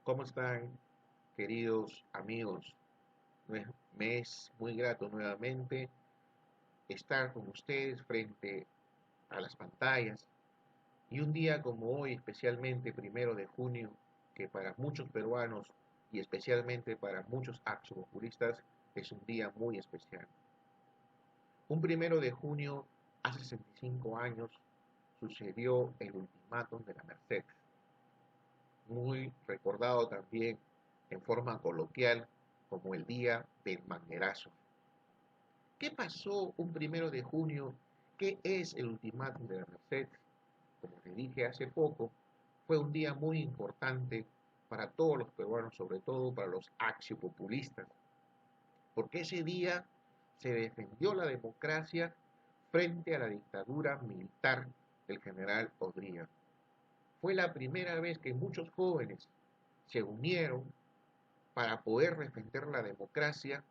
¿Cómo están, queridos amigos? Me es muy grato nuevamente estar con ustedes frente a las pantallas y un día como hoy, especialmente 1 de junio, que para muchos peruanos y especialmente para muchos axopopulistas es un día muy especial. Un 1 de junio, hace 65 años, sucedió el ultimátum de la Merced, muy recordado también en forma coloquial como el día del manguerazo. ¿Qué pasó un 1 de junio? ¿Qué es el ultimátum de la Merced? Como le dije hace poco, fue un día muy importante para todos los peruanos, sobre todo para los axiopopulistas, porque ese día se defendió la democracia frente a la dictadura militar del general Odría. Fue la primera vez que muchos jóvenes se unieron para poder defender la democracia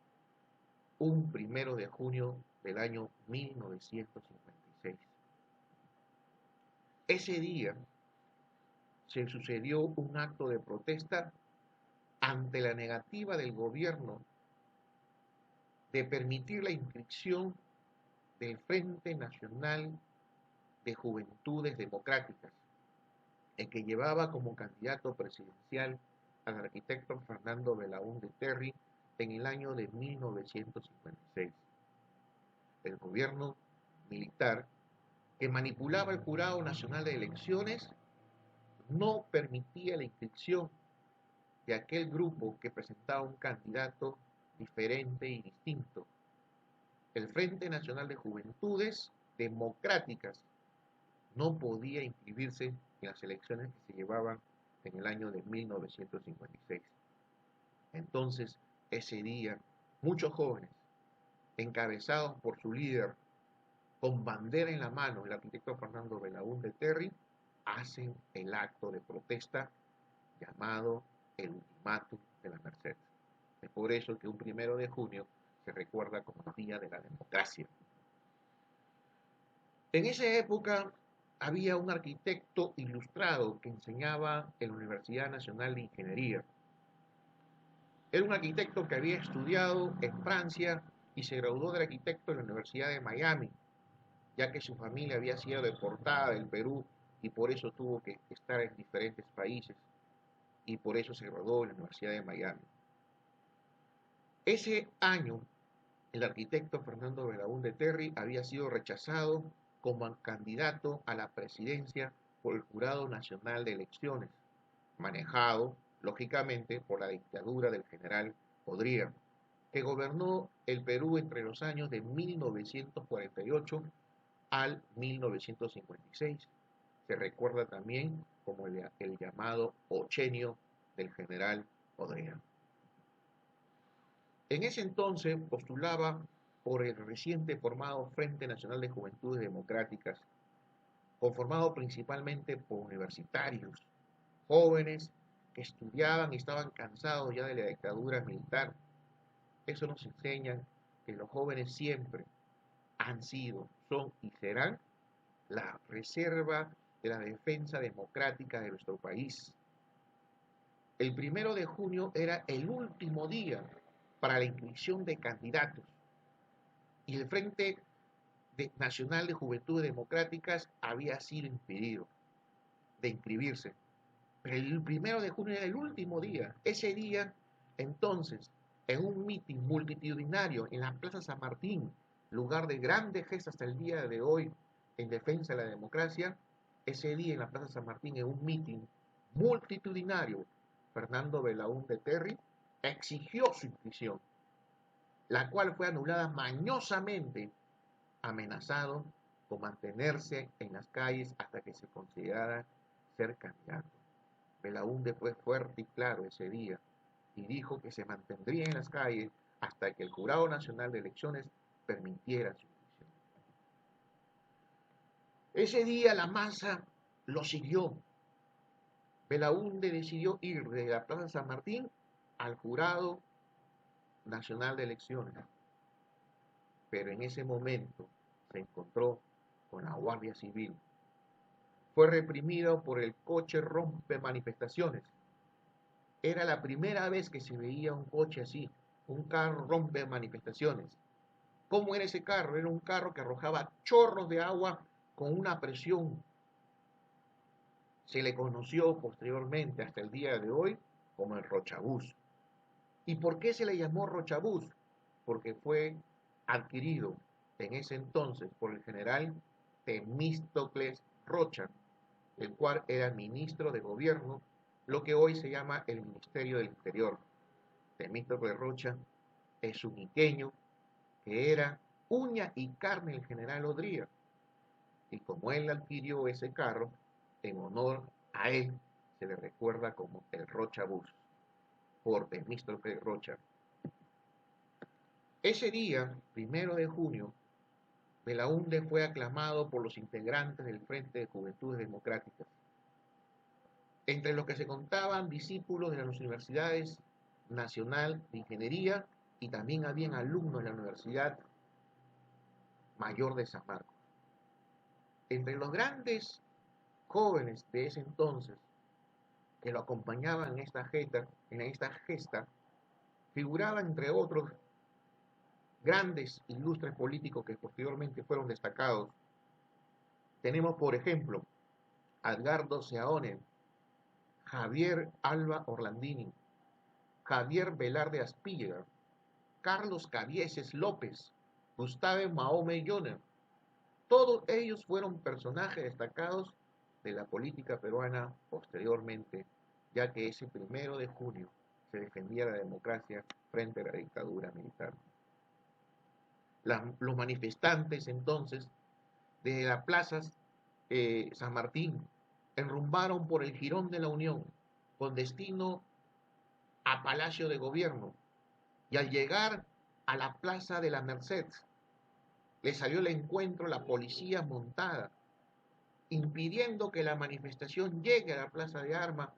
un 1 de junio del año 1956. Ese día se sucedió un acto de protesta ante la negativa del gobierno de permitir la inscripción del Frente Nacional de Juventudes Democráticas, el que llevaba como candidato presidencial al arquitecto Fernando Belaúnde Terry en el año de 1956. El gobierno militar, que manipulaba el Jurado Nacional de Elecciones, no permitía la inscripción de aquel grupo que presentaba un candidato diferente y distinto. El Frente Nacional de Juventudes Democráticas no podía inscribirse en las elecciones que se llevaban en el año de 1956. Entonces, ese día, muchos jóvenes, encabezados por su líder, con bandera en la mano, el arquitecto Fernando Belaúnde Terry, hacen el acto de protesta llamado el ultimátum de la Merced. Es por eso que un 1 de junio se recuerda como el Día de la Democracia. En esa época había un arquitecto ilustrado que enseñaba en la Universidad Nacional de Ingeniería. Era un arquitecto que había estudiado en Francia y se graduó de arquitecto en la Universidad de Miami, ya que su familia había sido deportada del Perú y por eso tuvo que estar en diferentes países y por eso se graduó en la Universidad de Miami. Ese año, el arquitecto Fernando Belaúnde Terry había sido rechazado como candidato a la presidencia por el Jurado Nacional de Elecciones, manejado, lógicamente, por la dictadura del general Odría, que gobernó el Perú entre los años de 1948 al 1956. Se recuerda también como el llamado ochenio del general Odría. En ese entonces postulaba por el reciente formado Frente Nacional de Juventudes Democráticas, conformado principalmente por universitarios, jóvenes que estudiaban y estaban cansados ya de la dictadura militar. Eso nos enseña que los jóvenes siempre han sido, son y serán la reserva de la defensa democrática de nuestro país. El 1 de junio era el último día para la inscripción de candidatos y el Frente Nacional de Juventudes Democráticas había sido impedido de inscribirse. Pero el 1 de junio era el último día. Ese día, entonces, en un mitin multitudinario en la Plaza San Martín, lugar de grandes gestas hasta el día de hoy en defensa de la democracia, ese día en la Plaza San Martín, en un mitin multitudinario, Fernando Belaúnde Terry exigió su inscripción, la cual fue anulada mañosamente, amenazado con mantenerse en las calles hasta que se considerara ser candidato. Belaúnde fue fuerte y claro ese día y dijo que se mantendría en las calles hasta que el Jurado Nacional de Elecciones permitiera su inscripción. Ese día la masa lo siguió. Belaúnde decidió ir de la Plaza San Martín al Jurado Nacional de Elecciones, pero en ese momento se encontró con la Guardia Civil. Fue reprimido por el coche rompe manifestaciones Era la primera vez que se veía un coche así, un carro rompe manifestaciones. ¿Cómo era ese carro? Era un carro que arrojaba chorros de agua con una presión. Se le conoció posteriormente, hasta el día de hoy, como el Rochabús. ¿Y por qué se le llamó Rochabús? Porque fue adquirido en ese entonces por el general Temístocles Rocha, el cual era ministro de gobierno, lo que hoy se llama el Ministerio del Interior. Temístocles Rocha es un iqueño que era uña y carne del general Odría. Y como él adquirió ese carro, en honor a él se le recuerda como el Rochabús, por Temístocles Rocha. Ese día, 1 de junio, Belaúnde fue aclamado por los integrantes del Frente de Juventudes Democráticas, entre los que se contaban discípulos de las Universidades Nacional de Ingeniería y también habían alumnos de la Universidad Mayor de San Marcos. Entre los grandes jóvenes de ese entonces que lo acompañaban en esta gesta, figuraban entre otros grandes ilustres políticos que posteriormente fueron destacados. Tenemos, por ejemplo, a Edgardo Seaone, Javier Alba Orlandini, Javier Velarde Aspilla, Carlos Cabieses López, Gustave Mahome Joner. Todos ellos fueron personajes destacados de la política peruana posteriormente, ya que ese 1 de junio se defendía la democracia frente a la dictadura militar. Los manifestantes entonces de las plazas San Martín enrumbaron por el Jirón de la Unión con destino a Palacio de Gobierno, y al llegar a la Plaza de la Merced le salió al encuentro la policía montada, impidiendo que la manifestación llegue a la Plaza de Armas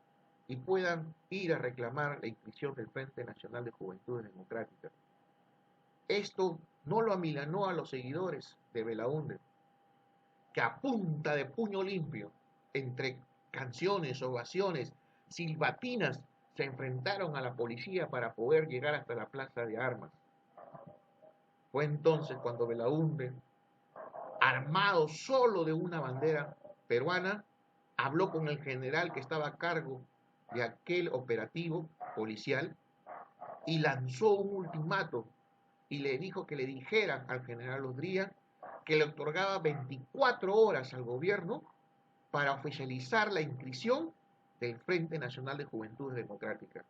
y puedan ir a reclamar la inscripción del Frente Nacional de Juventudes Democráticas. Esto no lo amilanó a los seguidores de Belaúnde, que a punta de puño limpio, entre canciones, ovaciones, silbatinas, se enfrentaron a la policía para poder llegar hasta la Plaza de Armas. Fue entonces cuando Belaúnde, armado solo de una bandera peruana, habló con el general que estaba a cargo de aquel operativo policial y lanzó un ultimato y le dijo que le dijeran al general Odría que le otorgaba 24 horas al gobierno para oficializar la inscripción del Frente Nacional de Juventudes Democráticas.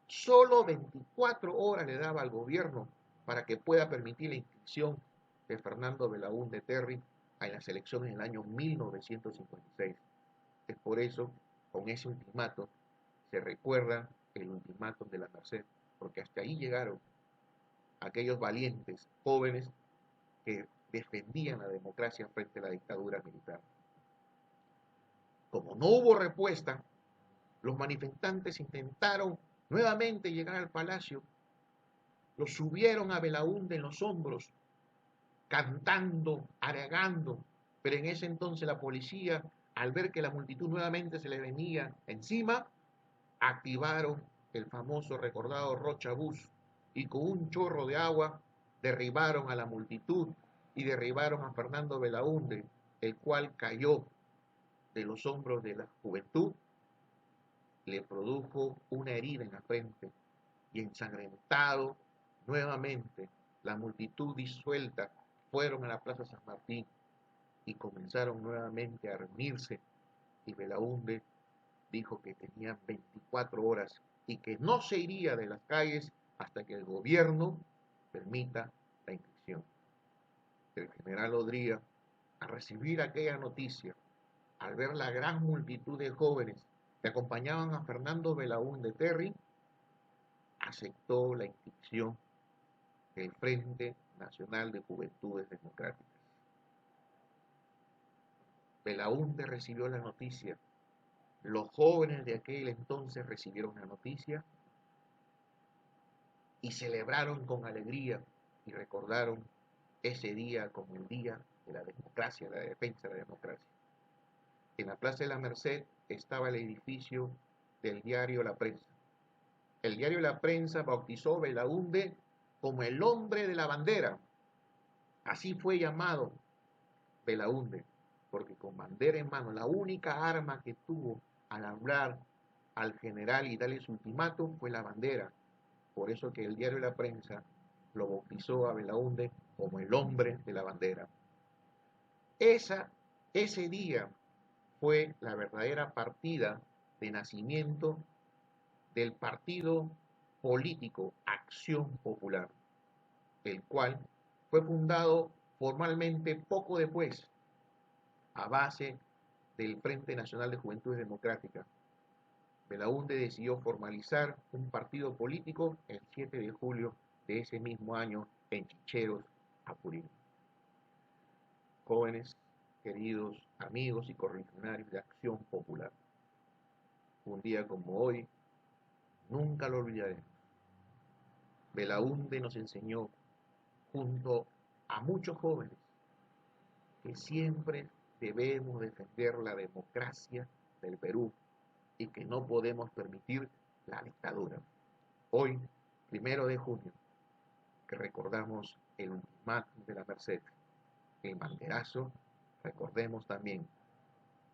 Solo 24 horas le daba al gobierno para que pueda permitir la inscripción de Fernando Belaúnde Terry en las elecciones del año 1956. Es por eso, con ese ultimato, se recuerda el ultimátum de la Merced, porque hasta ahí llegaron aquellos valientes jóvenes que defendían la democracia frente a la dictadura militar. Como no hubo respuesta, los manifestantes intentaron nuevamente llegar al palacio, lo subieron a Belaúnde en los hombros, cantando, aragando, pero en ese entonces la policía, al ver que la multitud nuevamente se le venía encima, activaron el famoso recordado Rochabús y con un chorro de agua derribaron a la multitud y derribaron a Fernando Belaúnde, el cual cayó de los hombros de la juventud, le produjo una herida en la frente y ensangrentado nuevamente, la multitud disuelta fueron a la Plaza San Martín y comenzaron nuevamente a reunirse, y Belaúnde dijo que tenía 24 horas y que no se iría de las calles hasta que el gobierno permita la inscripción. El general Odría, al recibir aquella noticia, al ver la gran multitud de jóvenes que acompañaban a Fernando Belaúnde Terry, aceptó la inscripción del Frente Nacional de Juventudes Democráticas. Belaúnde recibió la noticia, los jóvenes de aquel entonces recibieron la noticia y celebraron con alegría y recordaron ese día como el día de la democracia, la defensa de la democracia. En la Plaza de la Merced estaba el edificio del diario La Prensa, El diario La Prensa bautizó a Belaúnde como el hombre de la bandera. Así fue llamado Belaúnde, porque con bandera en mano, la única arma que tuvo al hablar al general y darle su ultimátum fue la bandera. Por eso que el diario La Prensa lo bautizó a Belaúnde como el hombre de la bandera. Ese día fue la verdadera partida de nacimiento del partido político Acción Popular, el cual fue fundado formalmente poco después, a base del Frente Nacional de Juventudes Democráticas. Belaúnde decidió formalizar un partido político el 7 de julio de ese mismo año en Chicheros, Apurímac. Jóvenes, queridos amigos y correligionarios de Acción Popular, un día como hoy, nunca lo olvidaremos. Belaúnde nos enseñó, junto a muchos jóvenes, que siempre debemos defender la democracia del Perú y que no podemos permitir la dictadura. Hoy, 1 de junio, que recordamos el ultimátum de la Merced, el banderazo, recordemos también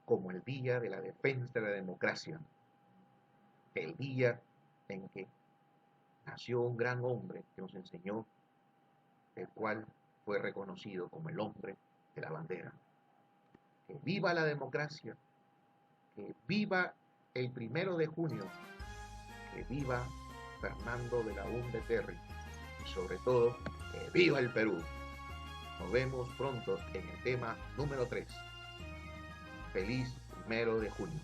como el día de la defensa de la democracia, el día en que nació un gran hombre que nos enseñó, el cual fue reconocido como el hombre de la bandera. Que viva la democracia, que viva el 1 de junio, que viva Fernando Belaúnde Terry y sobre todo, que viva el Perú. Nos vemos pronto en el tema número 3. Feliz 1 de junio.